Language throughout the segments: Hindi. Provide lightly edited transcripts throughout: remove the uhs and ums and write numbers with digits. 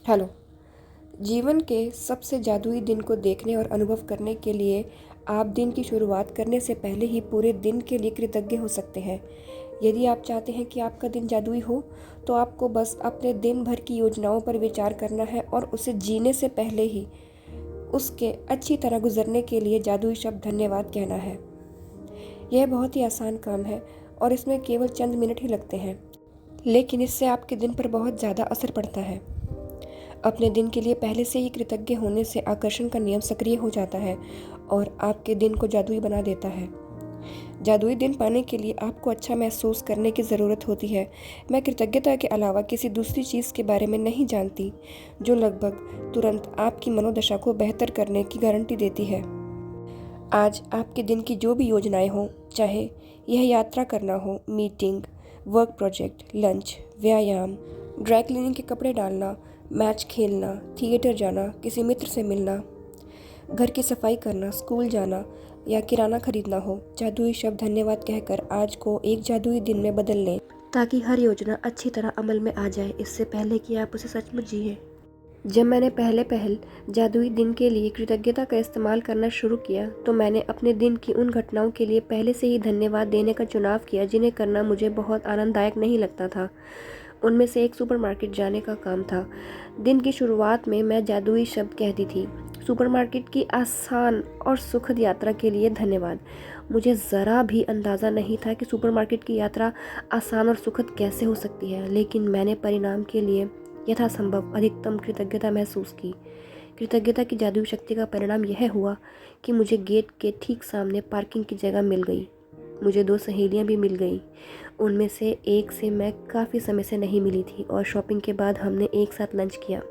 हेलो। जीवन के सबसे जादुई दिन को देखने और अनुभव करने के लिए आप दिन की शुरुआत करने से पहले ही पूरे दिन के लिए कृतज्ञ हो सकते हैं। यदि आप चाहते हैं कि आपका दिन जादुई हो, तो आपको बस अपने दिन भर की योजनाओं पर विचार करना है और उसे जीने से पहले ही उसके अच्छी तरह गुजरने के लिए जादुई शब्द धन्यवाद कहना है। यह बहुत ही आसान काम है और इसमें केवल चंद मिनट ही लगते हैं, लेकिन इससे आपके दिन पर बहुत ज़्यादा असर पड़ता है। अपने दिन के लिए पहले से ही कृतज्ञ होने से आकर्षण का नियम सक्रिय हो जाता है और आपके दिन को जादुई बना देता है। जादुई दिन पाने के लिए आपको अच्छा महसूस करने की ज़रूरत होती है। मैं कृतज्ञता के अलावा किसी दूसरी चीज़ के बारे में नहीं जानती जो लगभग तुरंत आपकी मनोदशा को बेहतर करने की गारंटी देती है। आज आपके दिन की जो भी योजनाएं हों, चाहे यह यात्रा करना हो, मीटिंग, वर्क प्रोजेक्ट, लंच, व्यायाम, ड्राई क्लीनिंग के कपड़े डालना, मैच खेलना, थिएटर जाना, किसी मित्र से मिलना, घर की सफाई करना, स्कूल जाना या किराना खरीदना हो, जादुई शब्द धन्यवाद कहकर आज को एक जादुई दिन में बदल लें, ताकि हर योजना अच्छी तरह अमल में आ जाए इससे पहले कि आप उसे सचमुच जिए। जब मैंने पहल जादुई दिन के लिए कृतज्ञता का इस्तेमाल करना शुरू किया, तो मैंने अपने दिन की उन घटनाओं के लिए पहले से ही धन्यवाद देने का चुनाव किया जिन्हें करना मुझे बहुत आनंददायक नहीं लगता था। उनमें से एक सुपरमार्केट जाने का काम था। दिन की शुरुआत में मैं जादुई शब्द कहती थी, सुपरमार्केट की आसान और सुखद यात्रा के लिए धन्यवाद। मुझे ज़रा भी अंदाज़ा नहीं था कि सुपरमार्केट की यात्रा आसान और सुखद कैसे हो सकती है, लेकिन मैंने परिणाम के लिए यथासंभव अधिकतम कृतज्ञता महसूस की। कृतज्ञता की जादुई शक्ति का परिणाम यह हुआ कि मुझे गेट के ठीक सामने पार्किंग की जगह मिल गई। मुझे 2 सहेलियां भी मिल गईं। उनमें से एक से मैं काफ़ी समय से नहीं मिली थी और शॉपिंग के बाद हमने एक साथ लंच किया।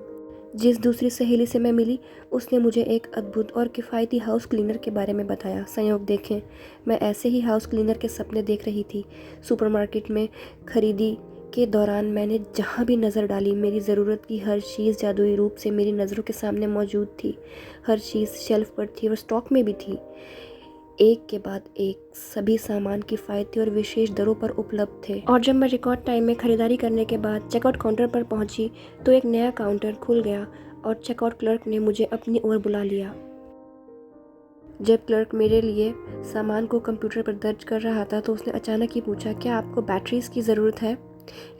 जिस दूसरी सहेली से मैं मिली, उसने मुझे एक अद्भुत और किफ़ायती हाउस क्लीनर के बारे में बताया। संयोग देखें, मैं ऐसे ही हाउस क्लीनर के सपने देख रही थी। सुपरमार्केट में खरीदी के दौरान मैंने जहाँ भी नज़र डाली, मेरी ज़रूरत की हर चीज़ जादुई रूप से मेरी नज़रों के सामने मौजूद थी। हर चीज़ शेल्फ पर थी और स्टॉक में भी थी। एक के बाद एक सभी सामान किफ़ायती और विशेष दरों पर उपलब्ध थे। और जब मैं रिकॉर्ड टाइम में खरीदारी करने के बाद चेकआउट काउंटर पर पहुंची, तो एक नया काउंटर खुल गया और चेकआउट क्लर्क ने मुझे अपनी ओर बुला लिया। जब क्लर्क मेरे लिए सामान को कंप्यूटर पर दर्ज कर रहा था, तो उसने अचानक ही पूछा, क्या आपको बैटरीज की ज़रूरत है?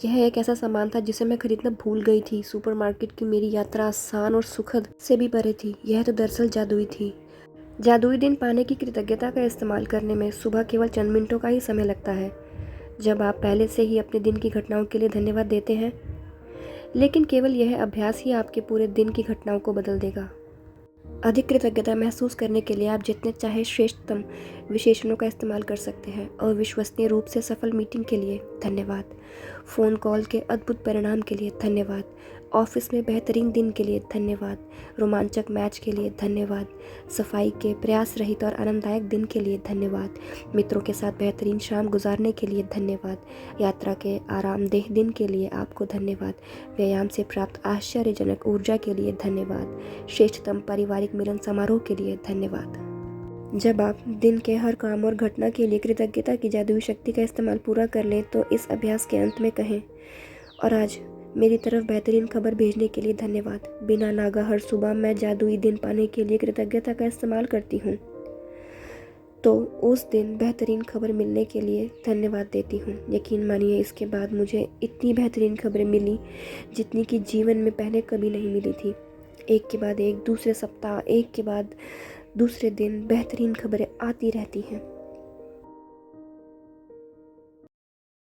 यह एक ऐसा सामान था जिसे मैं खरीदना भूल गई थी। सुपरमार्केट की मेरी यात्रा आसान और सुखद से भी परे थी। यह तो दरअसल जादुई थी। जादुई दिन पाने की कृतज्ञता का इस्तेमाल करने में सुबह केवल चंद मिनटों का ही समय लगता है, जब आप पहले से ही अपने दिन की घटनाओं के लिए धन्यवाद देते हैं। लेकिन केवल यह अभ्यास ही आपके पूरे दिन की घटनाओं को बदल देगा। अधिक कृतज्ञता महसूस करने के लिए आप जितने चाहे श्रेष्ठतम विशेषणों का इस्तेमाल कर सकते हैं। अविश्वसनीय रूप से सफल मीटिंग के लिए धन्यवाद, फ़ोन कॉल के अद्भुत परिणाम के लिए धन्यवाद, ऑफिस में बेहतरीन दिन के लिए धन्यवाद, रोमांचक मैच के लिए धन्यवाद, सफाई के प्रयास रहित और आनंददायक दिन के लिए धन्यवाद, मित्रों के साथ बेहतरीन शाम गुजारने के लिए धन्यवाद, यात्रा के आरामदेह दिन के लिए आपको धन्यवाद, व्यायाम से प्राप्त आश्चर्यजनक ऊर्जा के लिए धन्यवाद, श्रेष्ठतम पारिवारिक मिलन समारोह के लिए धन्यवाद। जब आप दिन के हर काम और घटना के लिए कृतज्ञता की जादुई शक्ति का इस्तेमाल पूरा कर लें, तो इस अभ्यास के अंत में कहें, और आज मेरी तरफ बेहतरीन खबर भेजने के लिए धन्यवाद। बिना नागा हर सुबह मैं जादुई दिन पाने के लिए कृतज्ञता का इस्तेमाल करती हूँ, तो उस दिन बेहतरीन खबर मिलने के लिए धन्यवाद देती हूँ। यकीन मानिए, इसके बाद मुझे इतनी बेहतरीन खबरें मिली जितनी कि जीवन में पहले कभी नहीं मिली थी। एक के बाद एक, दूसरे सप्ताह, एक के बाद दूसरे दिन बेहतरीन खबरें आती रहती हैं।